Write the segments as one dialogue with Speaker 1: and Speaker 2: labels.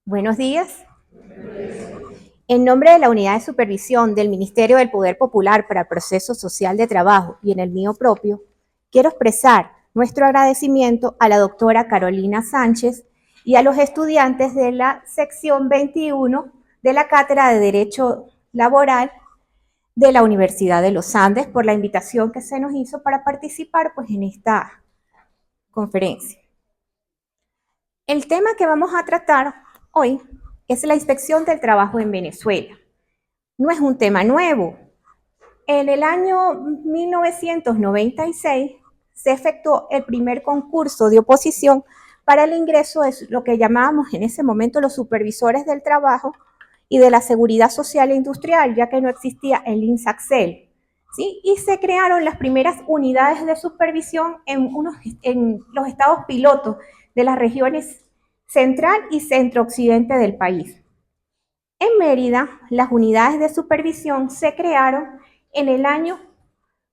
Speaker 1: Buenos días. En nombre de la Unidad de Supervisión del Ministerio del Poder Popular para el Proceso Social de Trabajo y en el mío propio, quiero expresar nuestro agradecimiento a la doctora Carolina Sánchez y a los estudiantes de la sección 21 de la Cátedra de Derecho Laboral de la Universidad de los Andes por la invitación que se nos hizo para participar en esta conferencia. El tema que vamos a tratar hoy es la inspección del trabajo en Venezuela. No es un tema nuevo. En el año 1996 se efectuó el primer concurso de oposición para el ingreso de lo que llamábamos en ese momento los supervisores del trabajo y de la seguridad social e industrial, ya que no existía el INSACSEL, ¿sí? Y se crearon las primeras unidades de supervisión en los estados pilotos de las regiones central y centro-occidente del país. En Mérida, las unidades de supervisión se crearon en el año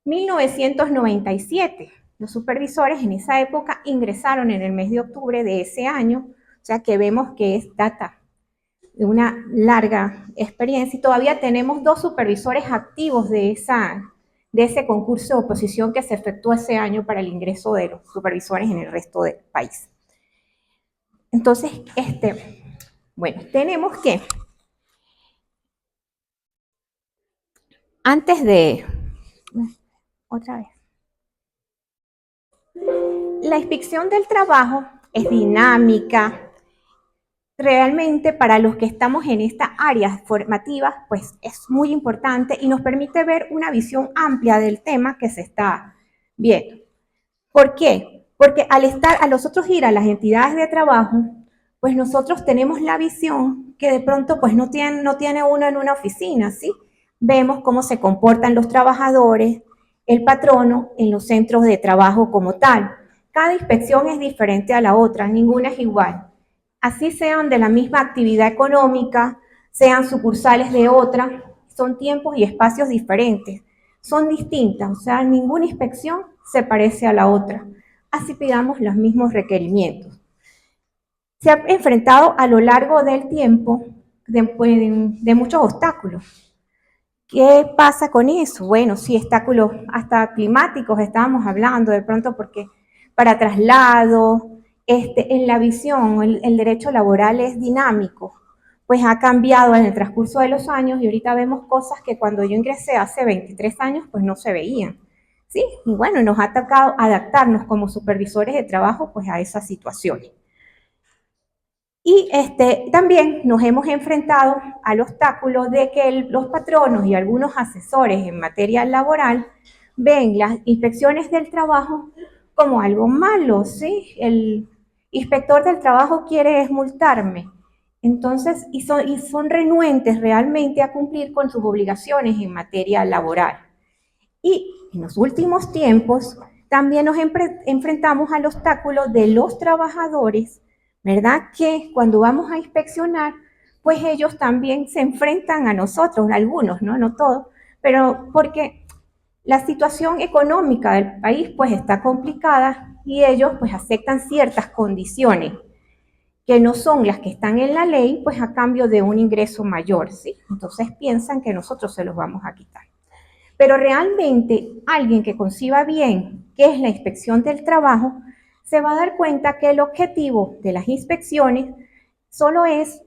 Speaker 1: 1997. Los supervisores en esa época ingresaron en el mes de octubre de ese año, o sea que vemos que es data de una larga experiencia y todavía tenemos 2 supervisores activos de ese concurso de oposición que se efectuó ese año para el ingreso de los supervisores en el resto del país. Entonces, bueno, tenemos que, antes de, otra vez, la inspección del trabajo es dinámica. Realmente para los que estamos en esta área formativa, pues es muy importante y nos permite ver una visión amplia del tema que se está viendo. ¿Por qué? Porque al nosotros ir a las entidades de trabajo, pues nosotros tenemos la visión que de pronto pues no tiene uno en una oficina, ¿sí? Vemos cómo se comportan los trabajadores, el patrono en los centros de trabajo como tal. Cada inspección es diferente a la otra, ninguna es igual. Así sean de la misma actividad económica, sean sucursales de otra, son tiempos y espacios diferentes, son distintas, o sea, ninguna inspección se parece a la otra. Así pidamos los mismos requerimientos. Se ha enfrentado a lo largo del tiempo de muchos obstáculos. ¿Qué pasa con eso? Bueno, sí, obstáculos hasta climáticos estábamos hablando de pronto porque para traslado, en la visión, el derecho laboral es dinámico, pues ha cambiado en el transcurso de los años y ahorita vemos cosas que cuando yo ingresé hace 23 años pues no se veían, ¿sí? Y bueno, nos ha tocado adaptarnos como supervisores de trabajo pues a esas situaciones. Y también nos hemos enfrentado al obstáculo de que los patronos y algunos asesores en materia laboral ven las inspecciones del trabajo como algo malo, ¿sí? El inspector del trabajo quiere multarme. Entonces, y son renuentes realmente a cumplir con sus obligaciones en materia laboral. Y en los últimos tiempos también nos enfrentamos al obstáculo de los trabajadores, ¿verdad? Que cuando vamos a inspeccionar, pues ellos también se enfrentan a nosotros, algunos, ¿no? No todos, pero porque la situación económica del país pues está complicada y ellos pues aceptan ciertas condiciones que no son las que están en la ley, pues a cambio de un ingreso mayor, ¿sí? Entonces piensan que nosotros se los vamos a quitar. Pero realmente alguien que conciba bien qué es la inspección del trabajo, se va a dar cuenta que el objetivo de las inspecciones solo es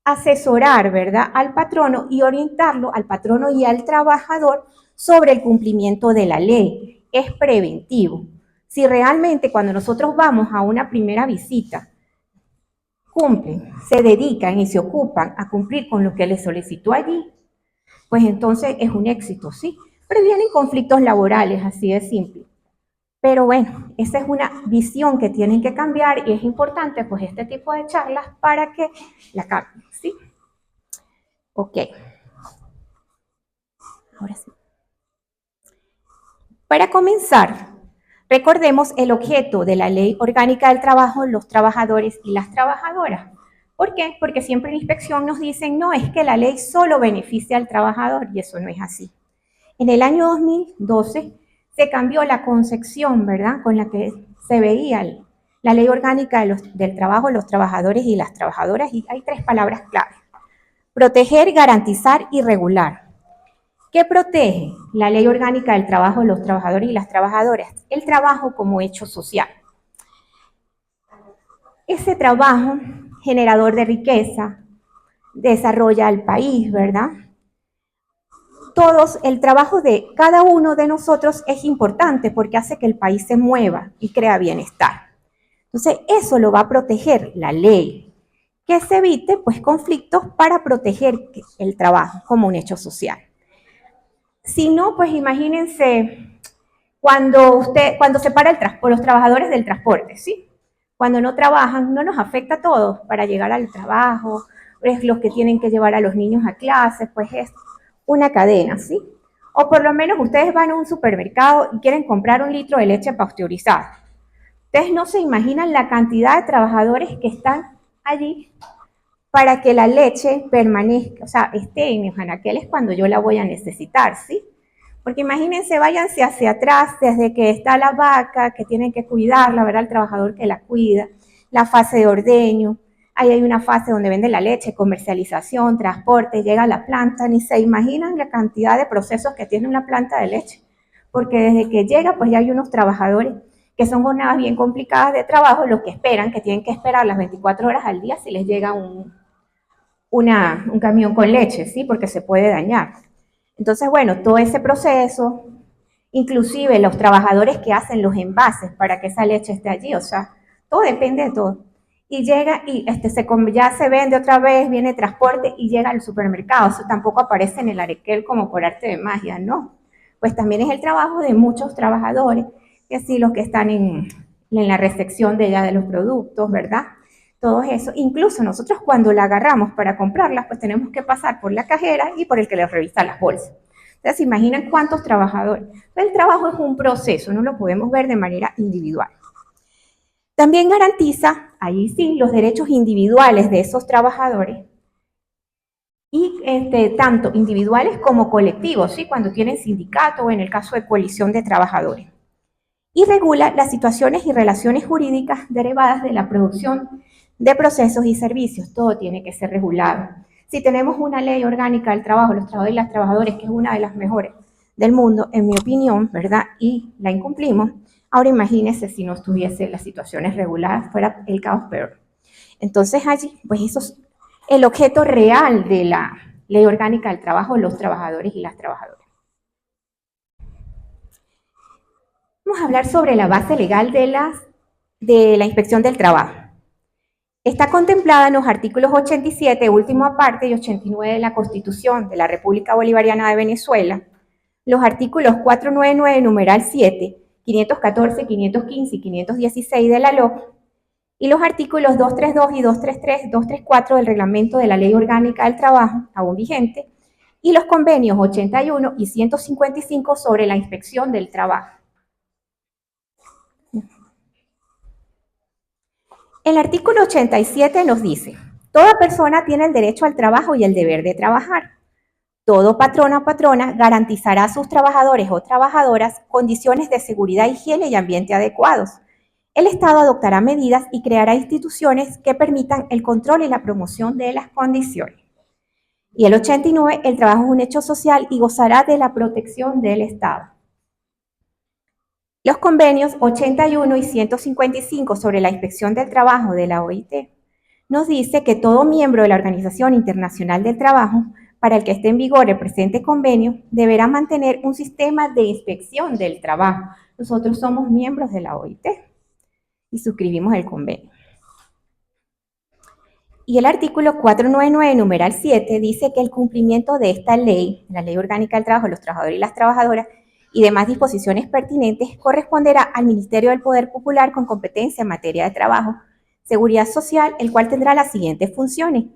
Speaker 1: asesorar, ¿verdad?, al patrono y orientarlo al patrono y al trabajador sobre el cumplimiento de la ley. Es preventivo. Si realmente cuando nosotros vamos a una primera visita, cumplen, se dedican y se ocupan a cumplir con lo que les solicitó allí, pues entonces es un éxito, ¿sí? Previenen conflictos laborales, así de simple. Pero bueno, esa es una visión que tienen que cambiar y es importante pues este tipo de charlas para que la cambien, ¿sí? Ok. Ahora sí. Para comenzar, recordemos el objeto de la Ley Orgánica del Trabajo, los trabajadores y las trabajadoras. ¿Por qué? Porque siempre en inspección nos dicen, no, es que la ley solo beneficia al trabajador y eso no es así. En el año 2012 se cambió la concepción, ¿verdad?, con la que se veía la ley orgánica del trabajo, los trabajadores y las trabajadoras, y hay 3 palabras clave: proteger, garantizar y regular. ¿Qué protege la ley orgánica del trabajo, los trabajadores y las trabajadoras? El trabajo como hecho social. Ese trabajo generador de riqueza desarrolla al país, ¿verdad? El trabajo de cada uno de nosotros es importante porque hace que el país se mueva y crea bienestar. Entonces, eso lo va a proteger la ley. Que se evite, pues, conflictos para proteger el trabajo como un hecho social. Si no, pues imagínense cuando se para los trabajadores del transporte, ¿sí? Cuando no trabajan, no nos afecta a todos para llegar al trabajo, es los que tienen que llevar a los niños a clases, pues es una cadena, ¿sí? O por lo menos ustedes van a un supermercado y quieren comprar 1 litro de leche pasteurizada. Ustedes no se imaginan la cantidad de trabajadores que están allí para que la leche permanezca, o sea, esté en mis anaqueles cuando yo la voy a necesitar, ¿sí? Porque imagínense, váyanse hacia atrás, desde que está la vaca, que tienen que cuidarla, ¿verdad? El trabajador que la cuida, la fase de ordeño, ahí hay una fase donde vende la leche, comercialización, transporte, llega a la planta, ni se imaginan la cantidad de procesos que tiene una planta de leche, porque desde que llega, pues ya hay unos trabajadores que son jornadas bien complicadas de trabajo, los que esperan, que tienen que esperar las 24 horas al día si les llega un camión con leche, ¿sí? Porque se puede dañar. Entonces, bueno, todo ese proceso, inclusive los trabajadores que hacen los envases para que esa leche esté allí, o sea, todo depende de todo. Y llega y ya se vende otra vez, viene transporte y llega al supermercado. Eso tampoco aparece en el arequel como por arte de magia, ¿no? Pues también es el trabajo de muchos trabajadores, que sí, los que están en la recepción de los productos, ¿verdad? Todo eso, incluso nosotros cuando la agarramos para comprarlas, pues tenemos que pasar por la cajera y por el que les revisa las bolsas. Entonces, ¿se imaginan cuántos trabajadores? El trabajo es un proceso, no lo podemos ver de manera individual. También garantiza, ahí sí, los derechos individuales de esos trabajadores, y tanto individuales como colectivos, ¿sí? Cuando tienen sindicato o en el caso de coalición de trabajadores. Y regula las situaciones y relaciones jurídicas derivadas de la producción de procesos y servicios. Todo tiene que ser regulado. Si tenemos una ley orgánica del trabajo, los trabajadores y las trabajadoras, que es una de las mejores del mundo, en mi opinión, ¿verdad? Y la incumplimos, ahora imagínense si no estuviese las situaciones reguladas, fuera el caos peor. Entonces allí, pues eso es el objeto real de la ley orgánica del trabajo, los trabajadores y las trabajadoras. Vamos a hablar sobre la base legal de la inspección del trabajo. Está contemplada en los artículos 87, última parte, y 89 de la Constitución de la República Bolivariana de Venezuela, los artículos 499, numeral 7, 514, 515 y 516 de la LOC, y los artículos 232 y 233, 234 del Reglamento de la Ley Orgánica del Trabajo, aún vigente, y los convenios 81 y 155 sobre la inspección del trabajo. El artículo 87 nos dice: toda persona tiene el derecho al trabajo y el deber de trabajar. Todo patrón o patrona garantizará a sus trabajadores o trabajadoras condiciones de seguridad, higiene y ambiente adecuados. El Estado adoptará medidas y creará instituciones que permitan el control y la promoción de las condiciones. Y el 89, el trabajo es un hecho social y gozará de la protección del Estado. Los convenios 81 y 155 sobre la inspección del trabajo de la OIT nos dice que todo miembro de la Organización Internacional del Trabajo, para el que esté en vigor el presente convenio, deberá mantener un sistema de inspección del trabajo. Nosotros somos miembros de la OIT y suscribimos el convenio. Y el artículo 499, numeral 7, dice que el cumplimiento de esta ley, la Ley Orgánica del Trabajo, los trabajadores y las trabajadoras, y demás disposiciones pertinentes, corresponderá al Ministerio del Poder Popular con competencia en materia de trabajo, seguridad social, el cual tendrá las siguientes funciones: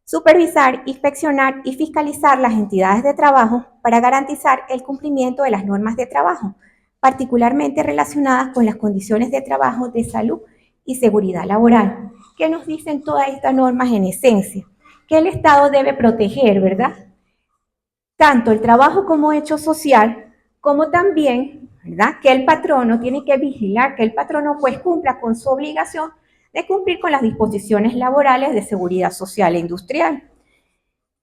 Speaker 1: supervisar, inspeccionar y fiscalizar las entidades de trabajo para garantizar el cumplimiento de las normas de trabajo, particularmente relacionadas con las condiciones de trabajo, de salud y seguridad laboral. ¿Qué nos dicen todas estas normas en esencia? Que el Estado debe proteger, ¿verdad? Tanto el trabajo como hecho social, como también ¿verdad? Que el patrono tiene que vigilar que el patrono pues cumpla con su obligación de cumplir con las disposiciones laborales de seguridad social e industrial,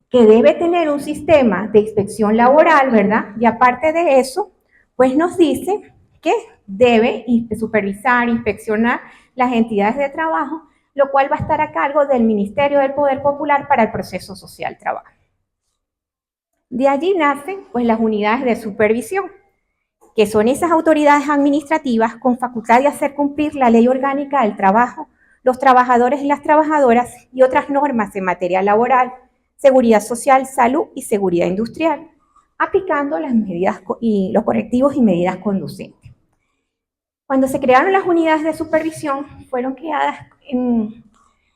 Speaker 1: que debe tener un sistema de inspección laboral, ¿verdad? Y aparte de eso, pues nos dice que debe supervisar, inspeccionar las entidades de trabajo, lo cual va a estar a cargo del Ministerio del Poder Popular para el proceso social trabajo. De allí nacen pues las unidades de supervisión, que son esas autoridades administrativas con facultad de hacer cumplir la ley orgánica del trabajo, los trabajadores y las trabajadoras y otras normas en materia laboral, seguridad social, salud y seguridad industrial, aplicando las medidas y los correctivos y medidas conducentes. Cuando se crearon las unidades de supervisión, fueron creadas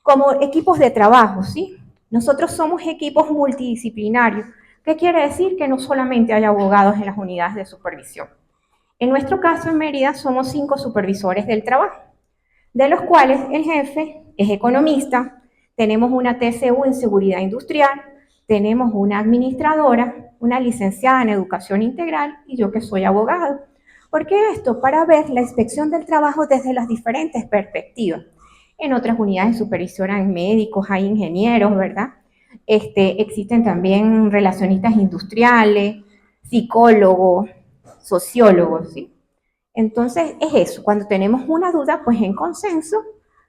Speaker 1: como equipos de trabajo, ¿sí? Nosotros somos equipos multidisciplinarios. ¿Qué quiere decir? Que no solamente hay abogados en las unidades de supervisión. En nuestro caso, en Mérida, somos 5 supervisores del trabajo, de los cuales el jefe es economista, tenemos una TCU en seguridad industrial, tenemos una administradora, una licenciada en educación integral y yo que soy abogado. ¿Por qué esto? Para ver la inspección del trabajo desde las diferentes perspectivas. En otras unidades de supervisión hay médicos, hay ingenieros, ¿verdad? Existen también relacionistas industriales, psicólogos, sociólogos, ¿sí? Entonces es eso, cuando tenemos una duda, pues en consenso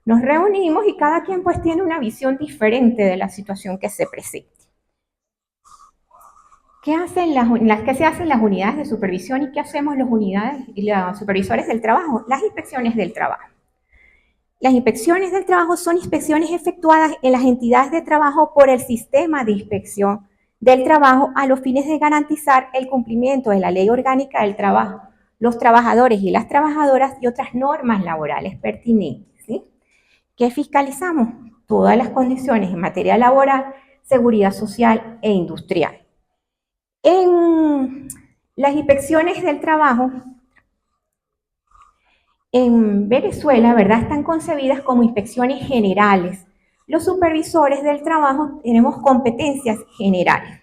Speaker 1: nos reunimos y cada quien pues tiene una visión diferente de la situación que se presenta. ¿Qué se hacen las unidades de supervisión y qué hacemos las unidades y los supervisores del trabajo? Las inspecciones del trabajo. Las inspecciones del trabajo son inspecciones efectuadas en las entidades de trabajo por el sistema de inspección del trabajo a los fines de garantizar el cumplimiento de la ley orgánica del trabajo, los trabajadores y las trabajadoras y otras normas laborales pertinentes, ¿sí? ¿Qué fiscalizamos? Todas las condiciones en materia laboral, seguridad social e industrial. En las inspecciones del trabajo, en Venezuela, ¿verdad? Están concebidas como inspecciones generales. Los supervisores del trabajo tenemos competencias generales.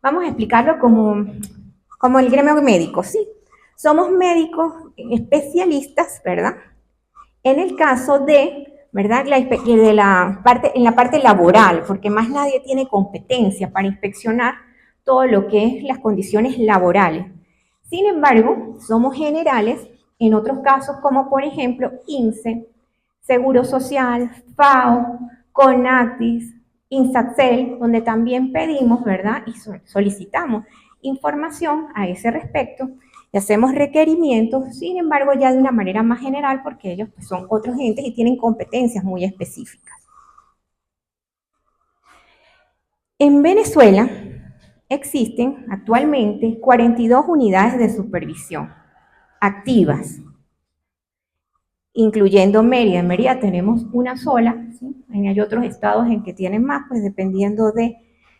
Speaker 1: Vamos a explicarlo como el gremio médico, ¿sí? Somos médicos especialistas, ¿verdad? En el caso de, ¿verdad? En la parte laboral, porque más nadie tiene competencia para inspeccionar todo lo que es las condiciones laborales. Sin embargo, somos generales en otros casos, como por ejemplo INSE, Seguro Social, FAO, CONACYT, INSACEL, donde también pedimos, ¿verdad? Y solicitamos información a ese respecto y hacemos requerimientos, sin embargo, ya de una manera más general, porque ellos pues, son otros entes y tienen competencias muy específicas. En Venezuela existen actualmente 42 unidades de supervisión activas, incluyendo Mérida. En Mérida tenemos una sola, ¿sí? Hay otros estados en que tienen más, pues dependiendo de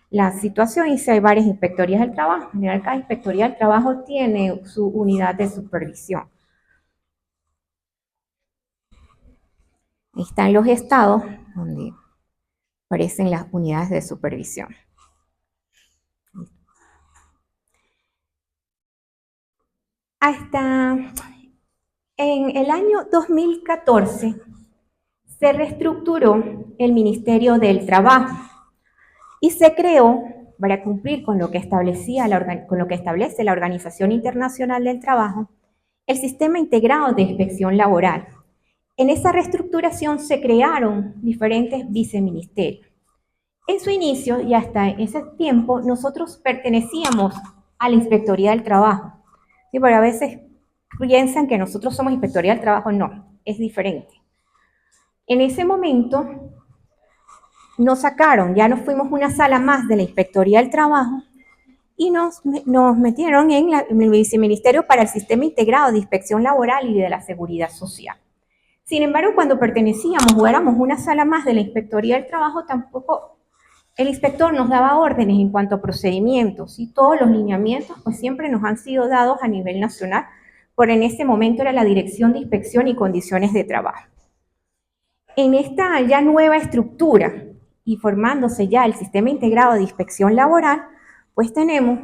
Speaker 1: la situación, y si hay varias inspectorías del trabajo. En general, cada inspectoría del trabajo tiene su unidad de supervisión. Ahí están los estados donde aparecen las unidades de supervisión. Hasta en el año 2014 se reestructuró el Ministerio del Trabajo y se creó, para cumplir con lo que establece la Organización Internacional del Trabajo, el Sistema Integrado de Inspección Laboral. En esa reestructuración se crearon diferentes viceministerios. En su inicio y hasta ese tiempo, nosotros pertenecíamos a la Inspectoría del Trabajo. Sí, pero a veces piensan que nosotros somos Inspectoría del Trabajo. No, es diferente. En ese momento nos sacaron, ya nos fuimos una sala más de la Inspectoría del Trabajo y nos metieron en el Viceministerio para el Sistema Integrado de Inspección Laboral y de la Seguridad Social. Sin embargo, cuando pertenecíamos o éramos una sala más de la Inspectoría del Trabajo, tampoco el inspector nos daba órdenes en cuanto a procedimientos y todos los lineamientos pues siempre nos han sido dados a nivel nacional, por en ese momento era la Dirección de Inspección y Condiciones de Trabajo. En esta ya nueva estructura y formándose ya el Sistema Integrado de Inspección Laboral, pues tenemos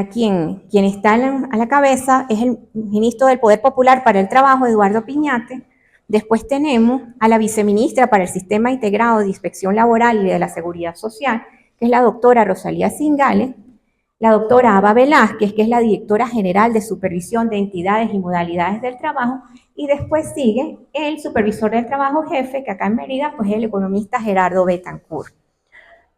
Speaker 1: quien está a la cabeza es el ministro del Poder Popular para el Trabajo, Eduardo Piñate. Después tenemos a la viceministra para el Sistema Integrado de Inspección Laboral y de la Seguridad Social, que es la doctora Rosalía Cingales, la doctora Aba Velázquez, que es la directora general de Supervisión de Entidades y Modalidades del Trabajo, y después sigue el supervisor del trabajo jefe, que acá en Mérida, pues es el economista Gerardo Betancourt.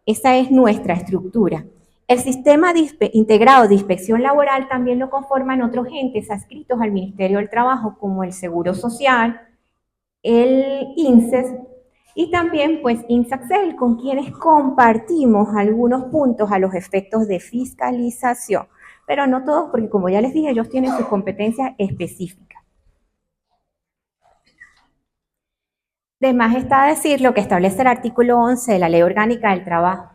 Speaker 1: Esa es nuestra estructura. El sistema integrado de inspección laboral también lo conforman otros entes adscritos al Ministerio del Trabajo, como el Seguro Social, el INSES y también pues INSACEL, con quienes compartimos algunos puntos a los efectos de fiscalización, pero no todos, porque como ya les dije, ellos tienen sus competencias específicas. De más está decir lo que establece el artículo 11 de la Ley Orgánica del Trabajo.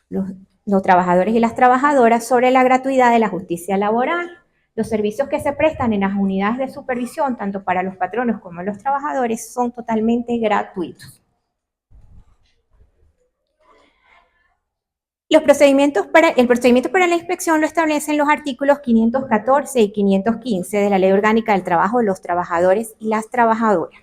Speaker 1: Los trabajadores y las trabajadoras sobre la gratuidad de la justicia laboral. Los servicios que se prestan en las unidades de supervisión, tanto para los patronos como los trabajadores, son totalmente gratuitos. El procedimiento para la inspección lo establecen los artículos 514 y 515 de la Ley Orgánica del Trabajo de los trabajadores y las trabajadoras.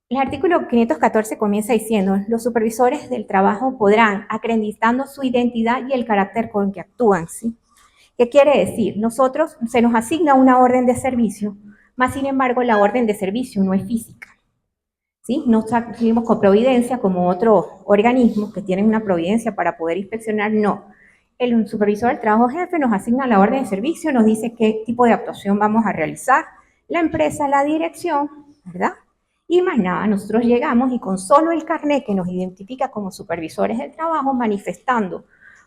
Speaker 1: El artículo 514 comienza diciendo: los supervisores del trabajo podrán, acreditando su identidad y el carácter con que actúan, ¿sí? ¿Qué quiere decir? Nosotros se nos asigna una orden de servicio, más sin embargo la orden de servicio no es física, ¿sí? No seguimos con providencia como otros organismos que tienen una providencia para poder inspeccionar, no. El supervisor del trabajo jefe nos asigna la orden de servicio, nos dice qué tipo de actuación vamos a realizar, la empresa, la dirección, ¿verdad? Y más nada, nosotros llegamos y con solo el carnet que nos identifica como supervisores del trabajo, manifestando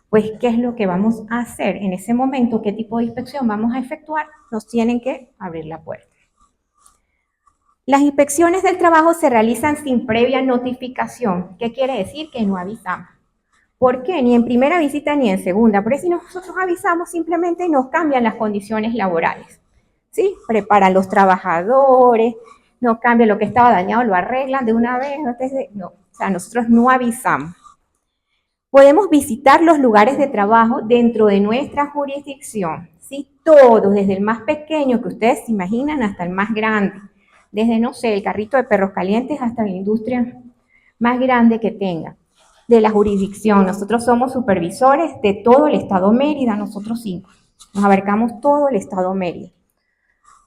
Speaker 1: pues qué es lo que vamos a hacer en ese momento, qué tipo de inspección vamos a efectuar, nos tienen que abrir la puerta. Las inspecciones del trabajo se realizan sin previa notificación. ¿Qué quiere decir? Que no avisamos. ¿Por qué? Ni en primera visita ni en segunda. Porque si nosotros avisamos, simplemente nos cambian las condiciones laborales. ¿Sí? Preparan los trabajadores, no cambia lo que estaba dañado, lo arreglan de una vez. No, o sea, nosotros no avisamos. Podemos visitar los lugares de trabajo dentro de nuestra jurisdicción. ¿Sí? Todos, desde el más pequeño que ustedes se imaginan hasta el más grande. Desde, no sé, el carrito de perros calientes hasta la industria más grande que tenga. De la jurisdicción, nosotros somos supervisores de todo el estado Mérida, nosotros 5. Nos abarcamos todo el estado Mérida.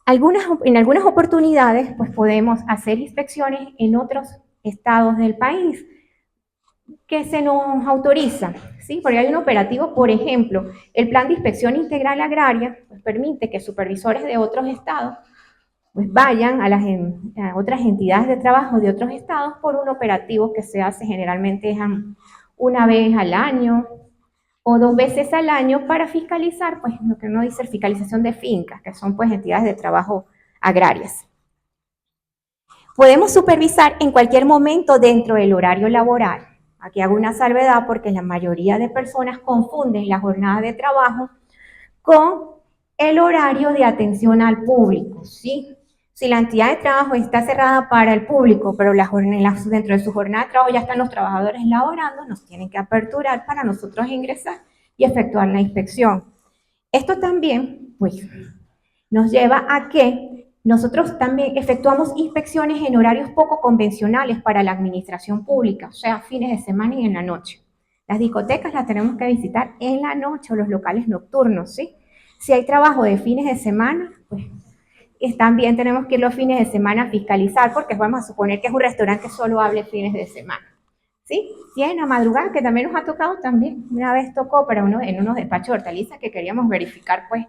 Speaker 1: En algunas oportunidades, pues podemos hacer inspecciones en otros estados del país que se nos autoriza, ¿sí? Porque hay un operativo, por ejemplo, el Plan de Inspección Integral Agraria, pues permite que supervisores de otros estados pues vayan a otras entidades de trabajo de otros estados por un operativo que se hace generalmente una vez al año o 2 veces al año para fiscalizar, pues lo que uno dice, fiscalización de fincas, que son pues entidades de trabajo agrarias. Podemos supervisar en cualquier momento dentro del horario laboral. Aquí hago una salvedad porque la mayoría de personas confunden la jornada de trabajo con el horario de atención al público, ¿sí? Si la entidad de trabajo está cerrada para el público, pero dentro de su jornada de trabajo ya están los trabajadores laborando, nos tienen que aperturar para nosotros ingresar y efectuar la inspección. Esto también, pues, nos lleva a que nosotros también efectuamos inspecciones en horarios poco convencionales para la administración pública, o sea, fines de semana y en la noche. Las discotecas las tenemos que visitar en la noche o los locales nocturnos, ¿sí? Si hay trabajo de fines de semana, pues también tenemos que ir los fines de semana a fiscalizar, porque vamos a suponer que es un restaurante que solo hable fines de semana, ¿sí? Si hay una madrugada, que también nos ha tocado también, una vez tocó para en unos despachos de hortalizas que queríamos verificar, pues,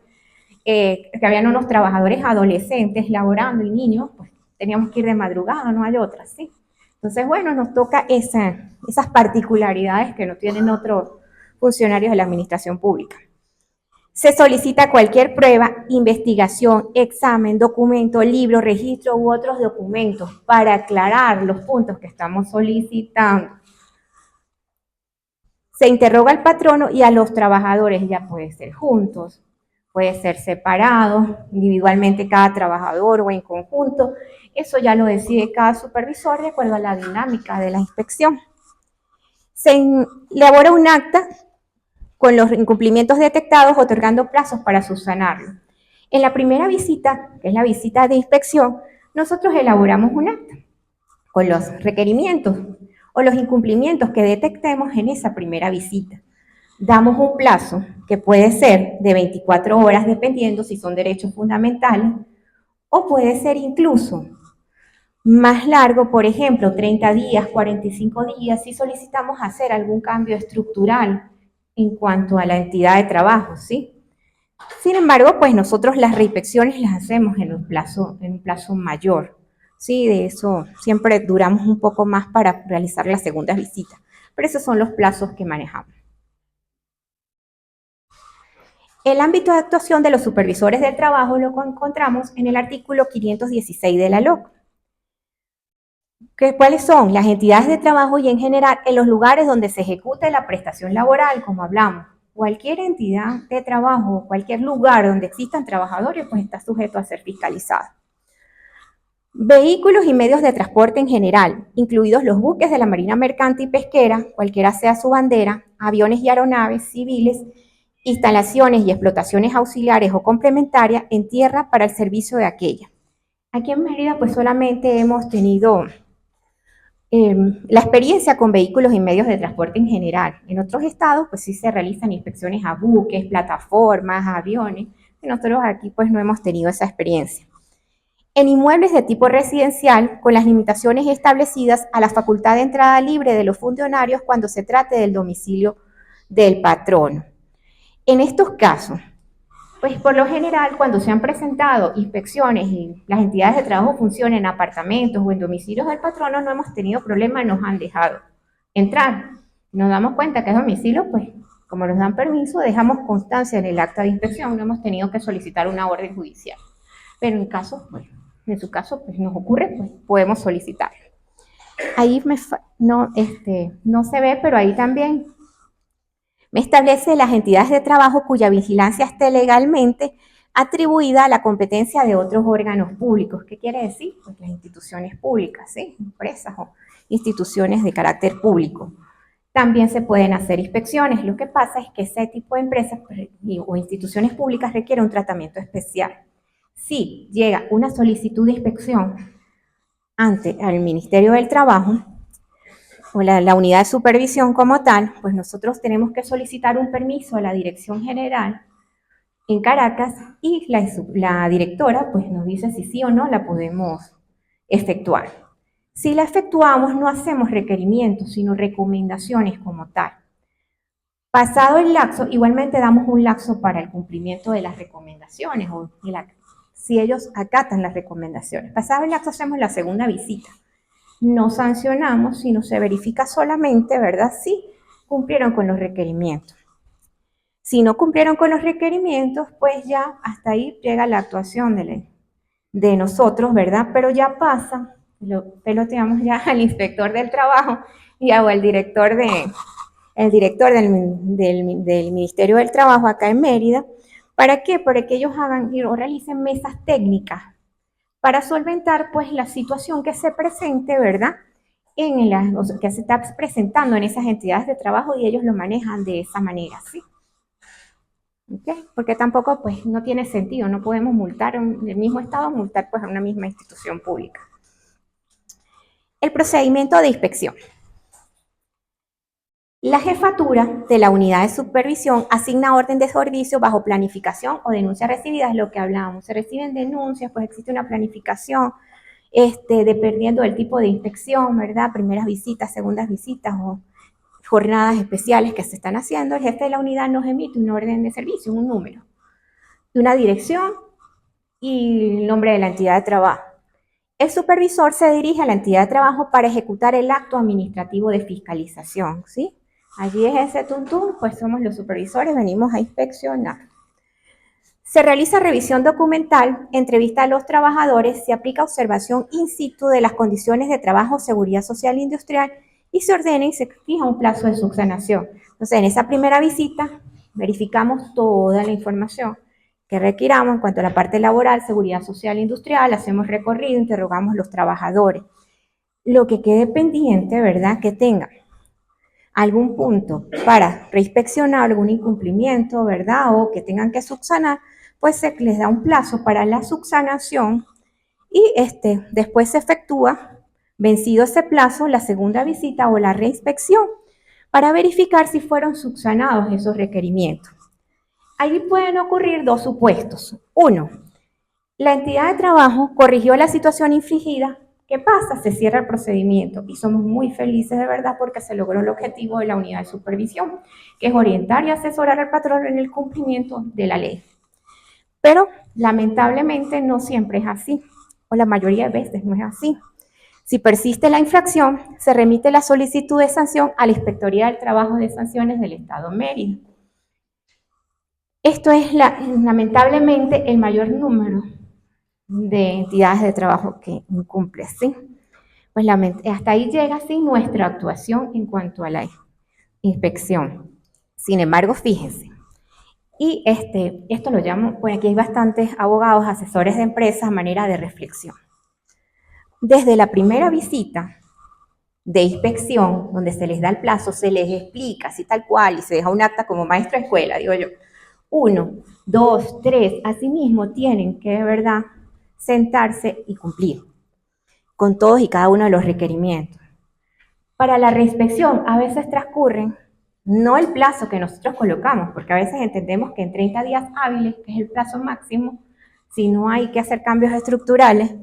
Speaker 1: que habían unos trabajadores adolescentes laborando y niños, pues teníamos que ir de madrugada, no hay otra, ¿sí? Entonces, bueno, nos toca esas particularidades que no tienen otros funcionarios de la administración pública. Se solicita cualquier prueba, investigación, examen, documento, libro, registro u otros documentos para aclarar los puntos que estamos solicitando. Se interroga al patrono y a los trabajadores, ya puede ser juntos, puede ser separado, individualmente cada trabajador o en conjunto. Eso ya lo decide cada supervisor de acuerdo a la dinámica de la inspección. Se elabora un acta con los incumplimientos detectados, otorgando plazos para subsanarlos. En la primera visita, que es la visita de inspección, nosotros elaboramos un acta con los requerimientos o los incumplimientos que detectemos en esa primera visita. Damos un plazo que puede ser de 24 horas, dependiendo si son derechos fundamentales, o puede ser incluso más largo, por ejemplo, 30 días, 45 días, si solicitamos hacer algún cambio estructural en cuanto a la entidad de trabajo, ¿sí? Sin embargo, pues nosotros las reinspecciones las hacemos en un plazo mayor, ¿sí? De eso siempre duramos un poco más para realizar las segundas visitas, pero esos son los plazos que manejamos. El ámbito de actuación de los supervisores del trabajo lo encontramos en el artículo 516 de la LOC. ¿Cuáles son? Las entidades de trabajo y en general en los lugares donde se ejecute la prestación laboral, como hablamos. Cualquier entidad de trabajo, cualquier lugar donde existan trabajadores, pues está sujeto a ser fiscalizado. Vehículos y medios de transporte en general, incluidos los buques de la Marina Mercante y Pesquera, cualquiera sea su bandera, aviones y aeronaves civiles, instalaciones y explotaciones auxiliares o complementarias en tierra para el servicio de aquella. Aquí en Mérida, pues solamente hemos tenido la experiencia con vehículos y medios de transporte en general. En otros estados, pues sí se realizan inspecciones a buques, plataformas, aviones. Y nosotros aquí, pues no hemos tenido esa experiencia. En inmuebles de tipo residencial, con las limitaciones establecidas a la facultad de entrada libre de los funcionarios cuando se trate del domicilio del patrono. En estos casos, pues por lo general, cuando se han presentado inspecciones y las entidades de trabajo funcionan en apartamentos o en domicilios del patrono, no hemos tenido problema, nos han dejado entrar. Nos damos cuenta que es domicilio, pues como nos dan permiso, dejamos constancia en el acta de inspección, no hemos tenido que solicitar una orden judicial. Pero en su caso, pues nos ocurre, pues podemos solicitarlo. Ahí no se ve, pero ahí también me establece las entidades de trabajo cuya vigilancia esté legalmente atribuida a la competencia de otros órganos públicos. ¿Qué quiere decir? Pues las instituciones públicas, ¿sí? Empresas o instituciones de carácter público. También se pueden hacer inspecciones. Lo que pasa es que ese tipo de empresas o instituciones públicas requiere un tratamiento especial. Si llega una solicitud de inspección ante el Ministerio del Trabajo, o la unidad de supervisión como tal, pues nosotros tenemos que solicitar un permiso a la Dirección General en Caracas y la directora pues nos dice si sí o no la podemos efectuar. Si la efectuamos, no hacemos requerimientos, sino recomendaciones como tal. Pasado el lapso, igualmente damos un lapso para el cumplimiento de las recomendaciones, si ellos acatan las recomendaciones. Pasado el lapso, hacemos la segunda visita. No sancionamos, sino se verifica solamente, ¿verdad? Si cumplieron con los requerimientos. Si no cumplieron con los requerimientos, pues ya hasta ahí llega la actuación de nosotros, ¿verdad? Pero ya pasa, lo peloteamos ya al inspector del trabajo y o al director del Ministerio del Trabajo acá en Mérida. ¿Para qué? Para que ellos hagan o realicen mesas técnicas para solventar pues la situación que se presente, ¿verdad? Que se está presentando en esas entidades de trabajo y ellos lo manejan de esa manera, ¿sí? ¿Okay? Porque tampoco pues no tiene sentido, no podemos multar en el mismo estado, multar pues a una misma institución pública. El procedimiento de inspección. La jefatura de la unidad de supervisión asigna orden de servicio bajo planificación o denuncia recibida, es lo que hablábamos. Se reciben denuncias, pues existe una planificación, dependiendo del tipo de inspección, ¿verdad? Primeras visitas, segundas visitas o jornadas especiales que se están haciendo. El jefe de la unidad nos emite un orden de servicio, un número, una dirección y el nombre de la entidad de trabajo. El supervisor se dirige a la entidad de trabajo para ejecutar el acto administrativo de fiscalización, ¿sí? Allí es ese tuntún, pues somos los supervisores, venimos a inspeccionar. Se realiza revisión documental, entrevista a los trabajadores, se aplica observación in situ de las condiciones de trabajo, seguridad social e industrial y se ordena y se fija un plazo de subsanación. Entonces, en esa primera visita verificamos toda la información que requiramos en cuanto a la parte laboral, seguridad social e industrial, hacemos recorrido, interrogamos a los trabajadores. Lo que quede pendiente, ¿verdad? Que tenga algún punto para reinspeccionar algún incumplimiento, ¿verdad? O que tengan que subsanar, pues se les da un plazo para la subsanación y después se efectúa, vencido ese plazo, la segunda visita o la reinspección para verificar si fueron subsanados esos requerimientos. Allí pueden ocurrir dos supuestos. Uno, la entidad de trabajo corrigió la situación infringida. ¿Qué pasa? Se cierra el procedimiento y somos muy felices de verdad porque se logró el objetivo de la unidad de supervisión, que es orientar y asesorar al patrón en el cumplimiento de la ley. Pero lamentablemente no siempre es así, o la mayoría de veces no es así. Si persiste la infracción, se remite la solicitud de sanción a la Inspectoría del Trabajo de Sanciones del Estado Mérida. Esto es lamentablemente el mayor número de entidades de trabajo que incumple, ¿sí? Pues hasta ahí llega, sí, nuestra actuación en cuanto a la inspección. Sin embargo, fíjense, y esto lo llamo, pues aquí hay bastantes abogados, asesores de empresas, manera de reflexión. Desde la primera visita de inspección, donde se les da el plazo, se les explica así tal cual y se deja un acta como maestro de escuela, digo yo. 1, 2, 3, asimismo tienen que de verdad sentarse y cumplir con todos y cada uno de los requerimientos. Para la reinspección a veces transcurren no el plazo que nosotros colocamos, porque a veces entendemos que en 30 días hábiles, que es el plazo máximo, si no hay que hacer cambios estructurales,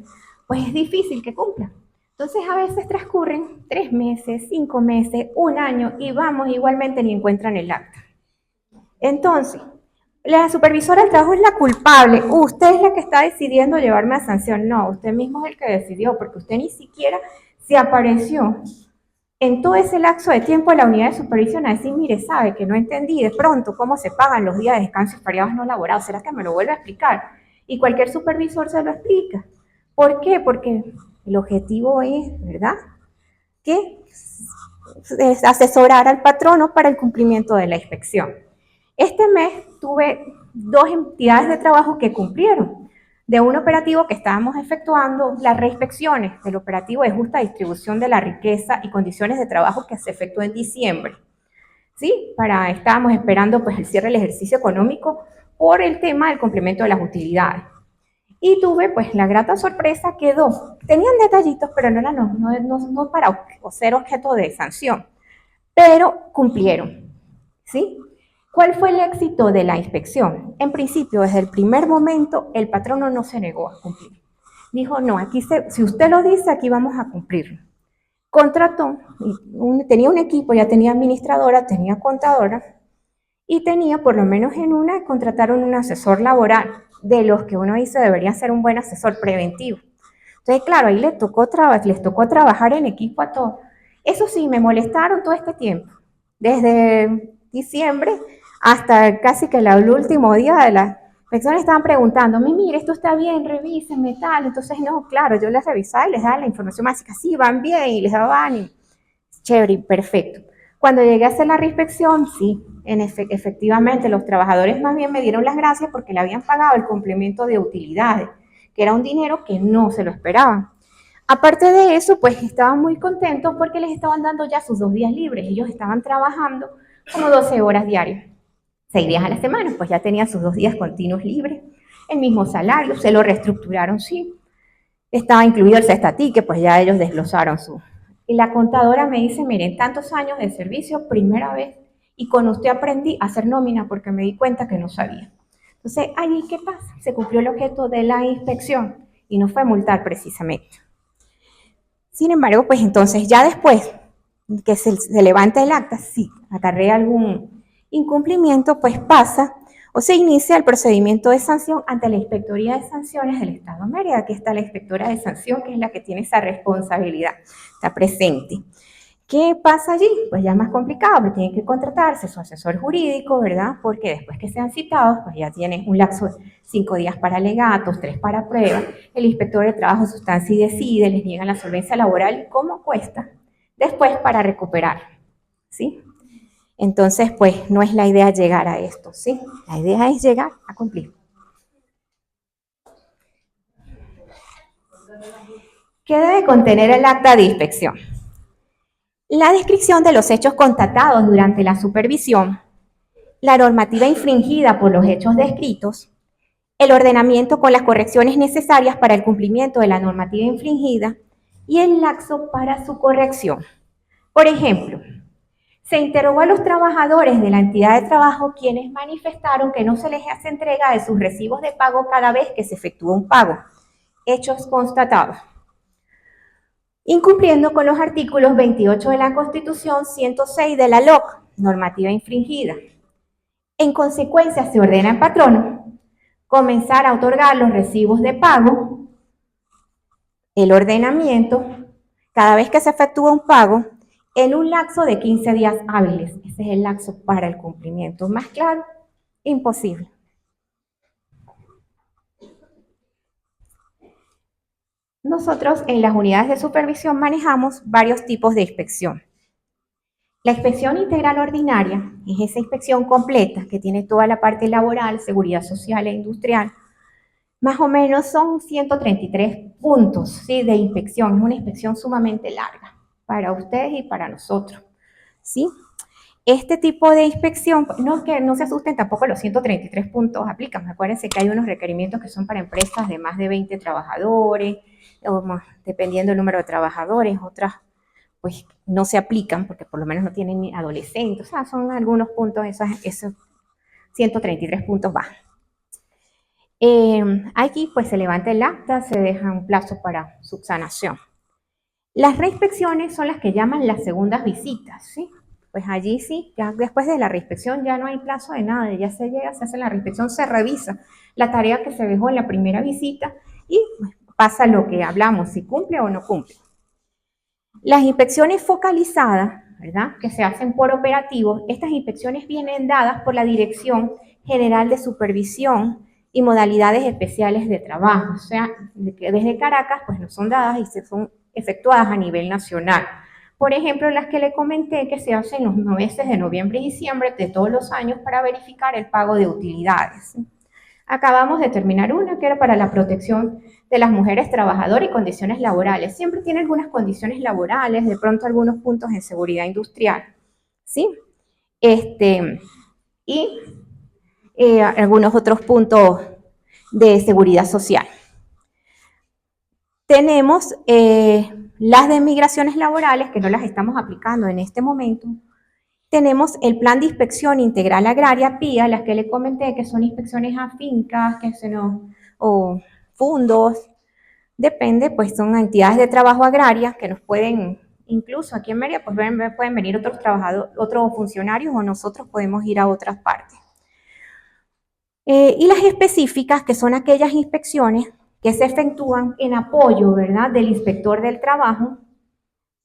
Speaker 1: pues es difícil que cumplan. Entonces a veces transcurren 3 meses, 5 meses, un año y vamos igualmente ni encuentran el acta. Entonces, la supervisora del trabajo es la culpable. Usted es la que está decidiendo llevarme a sanción. No, usted mismo es el que decidió, porque usted ni siquiera se apareció en todo ese lapso de tiempo de la unidad de supervisión a decir, mire, sabe que no entendí de pronto cómo se pagan los días de descanso y feriados no laborados. ¿Será que me lo vuelve a explicar? Y cualquier supervisor se lo explica. ¿Por qué? Porque el objetivo es, ¿verdad?, que es asesorar al patrono para el cumplimiento de la inspección. Este mes tuve 2 entidades de trabajo que cumplieron. De un operativo que estábamos efectuando las reinspecciones del operativo de justa distribución de la riqueza y condiciones de trabajo que se efectuó en diciembre. ¿Sí? Estábamos esperando pues el cierre del ejercicio económico por el tema del complemento de las utilidades. Y tuve pues la grata sorpresa que 2 tenían detallitos, pero no eran no para ser objeto de sanción, pero cumplieron. ¿Sí? ¿Cuál fue el éxito de la inspección? En principio, desde el primer momento, el patrono no se negó a cumplir. Dijo, no, si usted lo dice, aquí vamos a cumplirlo. Contrató, tenía un equipo, ya tenía administradora, tenía contadora, y tenía, por lo menos en una, contrataron un asesor laboral, de los que uno dice debería ser un buen asesor preventivo. Entonces, claro, ahí les tocó trabajar en equipo a todos. Eso sí, me molestaron todo este tiempo, desde diciembre hasta casi que el último día de la personas estaban preguntándome, mire, esto está bien, revísenme, tal. Entonces, no, claro, yo les revisaba y les daba la información básica, sí, van bien, y les daba ánimo. Chévere, perfecto. Cuando llegué a hacer la reinspección, sí, efectivamente, los trabajadores más bien me dieron las gracias porque le habían pagado el complemento de utilidades, que era un dinero que no se lo esperaban. Aparte de eso, pues estaban muy contentos porque les estaban dando ya sus 2 días libres. Ellos estaban trabajando como 12 horas diarias, 6 días a la semana, pues ya tenían sus 2 días continuos libres, el mismo salario, se lo reestructuraron, sí. Estaba incluido el cestati, que pues ya ellos desglosaron su. Y la contadora me dice, miren, tantos años de servicio, primera vez, y con usted aprendí a hacer nómina porque me di cuenta que no sabía. Entonces, ahí, ¿qué pasa? Se cumplió el objeto de la inspección y no fue multar precisamente. Sin embargo, pues entonces ya después que se levanta el acta, si acarrea algún incumplimiento, pues pasa o se inicia el procedimiento de sanción ante la Inspectoría de Sanciones del Estado de Mérida. Aquí está la inspectora de sanción, que es la que tiene esa responsabilidad, está presente. ¿Qué pasa allí? Pues ya es más complicado, porque tienen que contratarse su asesor jurídico, ¿verdad? Porque después que sean citados, pues ya tienen un lapso de 5 días para alegatos, 3 para prueba. El inspector de trabajo sustancia y decide, les niegan la solvencia laboral y cómo cuesta después para recuperar, ¿sí? Entonces, pues no es la idea llegar a esto, ¿sí? La idea es llegar a cumplir. ¿Qué debe contener el acta de inspección? La descripción de los hechos constatados durante la supervisión, la normativa infringida por los hechos descritos, el ordenamiento con las correcciones necesarias para el cumplimiento de la normativa infringida y el lapso para su corrección. Por ejemplo, se interrogó a los trabajadores de la entidad de trabajo quienes manifestaron que no se les hace entrega de sus recibos de pago cada vez que se efectúa un pago. Hechos constatados. Incumpliendo con los artículos 28 de la Constitución, 106 de la LOC, normativa infringida. En consecuencia, se ordena al patrono comenzar a otorgar los recibos de pago, el ordenamiento, cada vez que se efectúa un pago, en un lapso de 15 días hábiles. Ese es el lapso para el cumplimiento. Más claro, imposible. Nosotros en las unidades de supervisión manejamos varios tipos de inspección. La inspección integral ordinaria es esa inspección completa que tiene toda la parte laboral, seguridad social e industrial. Más o menos son 133 puntos, ¿sí?, de inspección. Es una inspección sumamente larga para ustedes y para nosotros, ¿sí? Este tipo de inspección, no que no se asusten, tampoco los 133 puntos aplican. Acuérdense que hay unos requerimientos que son para empresas de más de 20 trabajadores, o más, dependiendo del número de trabajadores, otras pues no se aplican porque por lo menos no tienen ni adolescentes. O sea, son algunos puntos, esos 133 puntos bajan. Aquí pues se levanta el acta, se deja un plazo para subsanación. Las reinspecciones son las que llaman las segundas visitas, ¿sí? Pues allí sí, ya después de la reinspección ya no hay plazo de nada, ya se llega, se hace la reinspección, se revisa la tarea que se dejó en la primera visita y pues, pasa lo que hablamos, si cumple o no cumple. Las inspecciones focalizadas, ¿verdad?, que se hacen por operativos, estas inspecciones vienen dadas por la Dirección General de Supervisión y Modalidades Especiales de Trabajo, o sea, desde Caracas pues no son dadas y se son efectuadas a nivel nacional. Por ejemplo, las que le comenté que se hacen los meses de noviembre y diciembre de todos los años para verificar el pago de utilidades. Acabamos de terminar una que era para la protección de las mujeres trabajadoras y condiciones laborales. Siempre tiene algunas condiciones laborales, de pronto algunos puntos en seguridad industrial, ¿sí? Y algunos otros puntos de seguridad social. Tenemos las de migraciones laborales, que no las estamos aplicando en este momento. Tenemos el Plan de Inspección Integral Agraria, PIA, las que le comenté, que son inspecciones a fincas, o fundos, depende, pues son entidades de trabajo agraria que nos pueden, incluso aquí en Mérida, pues pueden venir otros trabajadores, otros funcionarios o nosotros podemos ir a otras partes. Y las específicas, que son aquellas inspecciones que se efectúan en apoyo, ¿verdad?, del inspector del trabajo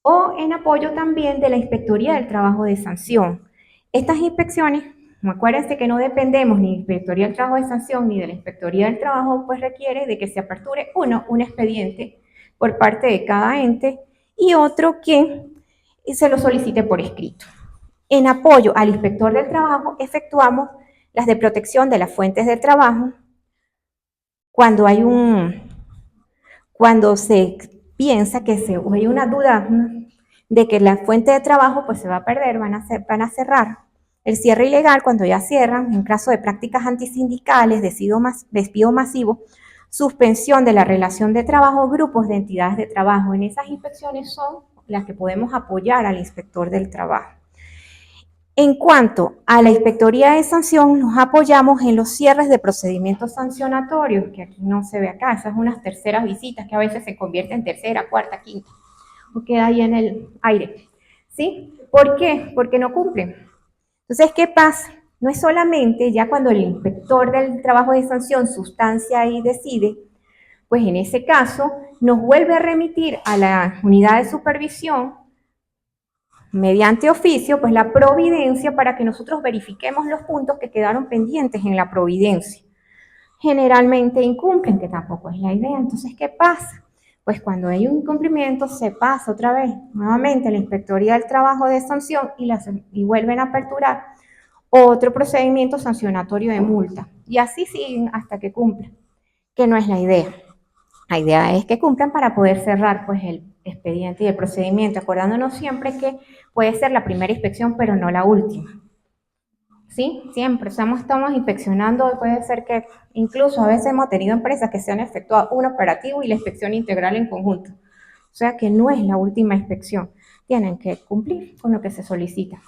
Speaker 1: o en apoyo también de la Inspectoría del Trabajo de Sanción. Estas inspecciones, acuérdense que no dependemos ni de la Inspectoría del Trabajo de Sanción ni de la Inspectoría del Trabajo, pues requiere de que se aperture un expediente por parte de cada ente y otro que se lo solicite por escrito. En apoyo al inspector del trabajo efectuamos las de protección de las fuentes de trabajo cuando se piensa que hay una duda de que la fuente de trabajo pues se va a perder, van a cerrar. El cierre ilegal, cuando ya cierran, en caso de prácticas antisindicales, despido masivo, suspensión de la relación de trabajo, grupos de entidades de trabajo. En esas inspecciones son las que podemos apoyar al inspector del trabajo. En cuanto a la Inspectoría de Sanción, nos apoyamos en los cierres de procedimientos sancionatorios, que aquí no se ve acá, esas son unas terceras visitas que a veces se convierten en tercera, cuarta, quinta, o queda ahí en el aire, ¿sí? ¿Por qué? Porque no cumplen. Entonces, ¿qué pasa? No es solamente ya cuando el inspector del trabajo de sanción sustancia y decide, pues en ese caso nos vuelve a remitir a la unidad de supervisión mediante oficio, pues la providencia para que nosotros verifiquemos los puntos que quedaron pendientes en la providencia. Generalmente incumplen, que tampoco es la idea. Entonces, ¿qué pasa? Pues cuando hay un incumplimiento se pasa otra vez nuevamente a la Inspectoría del Trabajo de Sanción y vuelven a aperturar otro procedimiento sancionatorio de multa. Y así siguen hasta que cumplan, que no es la idea. La idea es que cumplan para poder cerrar pues expediente y el procedimiento, acordándonos siempre que puede ser la primera inspección, pero no la última. ¿Sí? Siempre estamos inspeccionando, puede ser que incluso a veces hemos tenido empresas que se han efectuado un operativo y la inspección integral en conjunto. O sea que no es la última inspección, tienen que cumplir con lo que se solicita.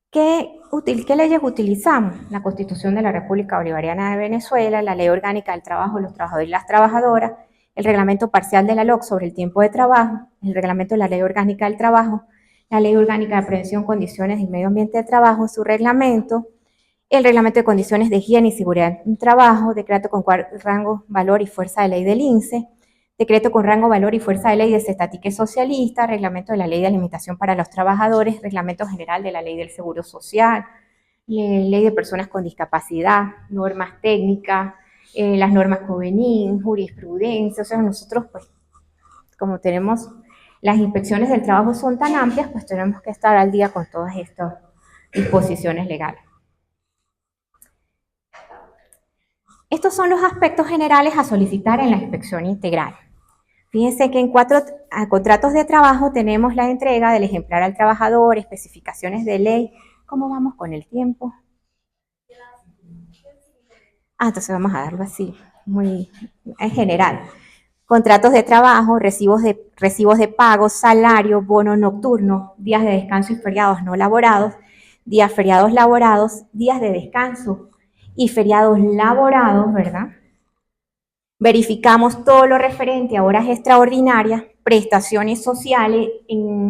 Speaker 1: ¿Qué leyes utilizamos? La Constitución de la República Bolivariana de Venezuela, la Ley Orgánica del Trabajo de los Trabajadores y las Trabajadoras, el Reglamento Parcial de la LOC sobre el tiempo de trabajo, el Reglamento de la Ley Orgánica del Trabajo, la Ley Orgánica de Prevención, Condiciones y Medio Ambiente de Trabajo, su reglamento, el Reglamento de Condiciones de Higiene y Seguridad en Trabajo, decreto con rango, valor y fuerza de ley del INSE, decreto con rango, valor y fuerza de ley de Cestatique Socialista, reglamento de la Ley de Alimentación para los Trabajadores, reglamento general de la Ley del Seguro Social, ley de personas con discapacidad, normas técnicas, las normas COVENIN, jurisprudencia. O sea, nosotros, pues, como tenemos, las inspecciones del trabajo son tan amplias, pues tenemos que estar al día con todas estas disposiciones legales. Estos son los aspectos generales a solicitar en la inspección integral. Fíjense que en 4 contratos de trabajo tenemos la entrega del ejemplar al trabajador, especificaciones de ley. ¿Cómo vamos con el tiempo? Entonces vamos a darlo así, muy en general. Contratos de trabajo, recibos de pago, salario, bono nocturno, días de descanso y feriados no laborados, días feriados laborados, días de descanso y feriados laborados, ¿verdad? Verificamos todo lo referente a horas extraordinarias, prestaciones sociales.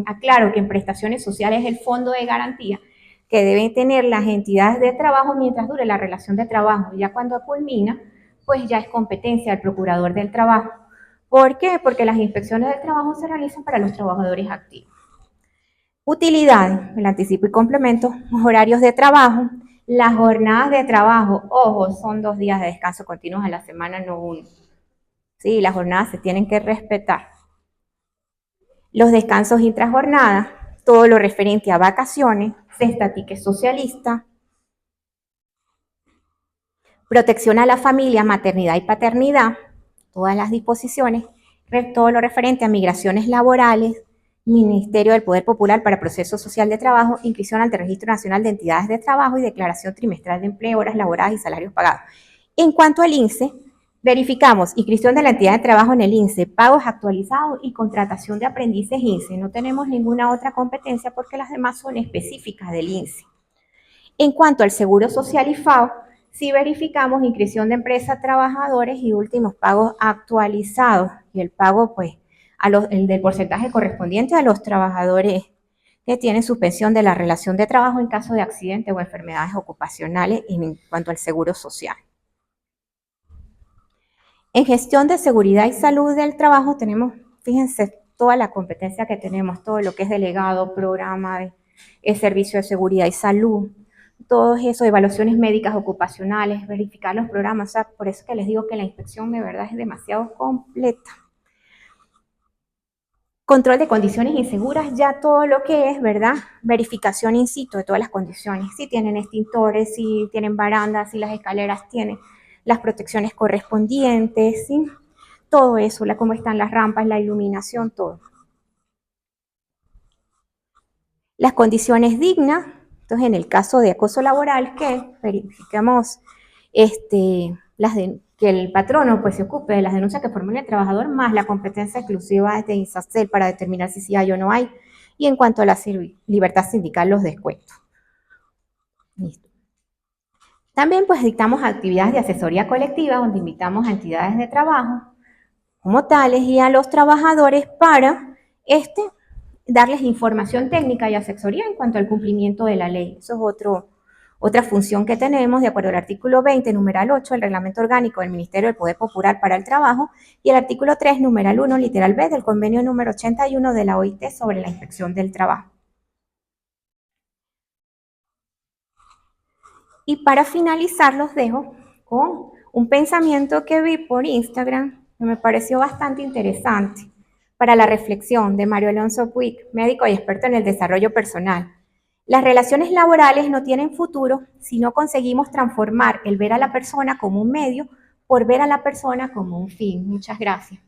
Speaker 1: Aclaro que en prestaciones sociales es el fondo de garantía que deben tener las entidades de trabajo mientras dure la relación de trabajo. Ya cuando culmina, pues ya es competencia del procurador del trabajo. ¿Por qué? Porque las inspecciones del trabajo se realizan para los trabajadores activos. Utilidades, el anticipo y complemento, horarios de trabajo, las jornadas de trabajo, ojo, son 2 días de descanso continuos a la semana, no uno. Sí, las jornadas se tienen que respetar. Los descansos intrajornadas, todo lo referente a vacaciones, Cestatique Socialista, protección a la familia, maternidad y paternidad, todas las disposiciones, todo lo referente a migraciones laborales, Ministerio del Poder Popular para Proceso Social de Trabajo, inscripción ante el Registro Nacional de Entidades de Trabajo y declaración trimestral de empleo, horas laboradas y salarios pagados. En cuanto al INSE, verificamos inscripción de la entidad de trabajo en el INSE, pagos actualizados y contratación de aprendices INSE. No tenemos ninguna otra competencia porque las demás son específicas del INSE. En cuanto al Seguro Social y FAO, sí verificamos inscripción de empresa, trabajadores y últimos pagos actualizados. Y el pago, pues, el del porcentaje correspondiente a los trabajadores que tienen suspensión de la relación de trabajo en caso de accidente o enfermedades ocupacionales en cuanto al seguro social. En gestión de seguridad y salud del trabajo tenemos, fíjense, toda la competencia que tenemos, todo lo que es delegado, programa de servicio de seguridad y salud, todo eso, evaluaciones médicas ocupacionales, verificar los programas. O sea, por eso que les digo que la inspección de verdad es demasiado completa. Control de condiciones inseguras, ya todo lo que es, ¿verdad? Verificación in situ de todas las condiciones, si tienen extintores, si tienen barandas, si las escaleras tienen las protecciones correspondientes, ¿sí? Todo eso, cómo están las rampas, la iluminación, todo. Las condiciones dignas, entonces en el caso de acoso laboral, que verificamos que el patrono pues se ocupe de las denuncias que formule el trabajador, más la competencia exclusiva de INSACEL para determinar si sí hay o no hay, y en cuanto a la libertad sindical, los descuentos. Listo. También pues dictamos actividades de asesoría colectiva donde invitamos a entidades de trabajo como tales y a los trabajadores para darles información técnica y asesoría en cuanto al cumplimiento de la ley. Eso es otra función que tenemos de acuerdo al artículo 20, numeral 8, del Reglamento Orgánico del Ministerio del Poder Popular para el Trabajo y el artículo 3, numeral 1, literal B, del convenio número 81 de la OIT sobre la inspección del trabajo. Y para finalizar los dejo con un pensamiento que vi por Instagram que me pareció bastante interesante para la reflexión de Mario Alonso Puig, médico y experto en el desarrollo personal. Las relaciones laborales no tienen futuro si no conseguimos transformar el ver a la persona como un medio por ver a la persona como un fin. Muchas gracias.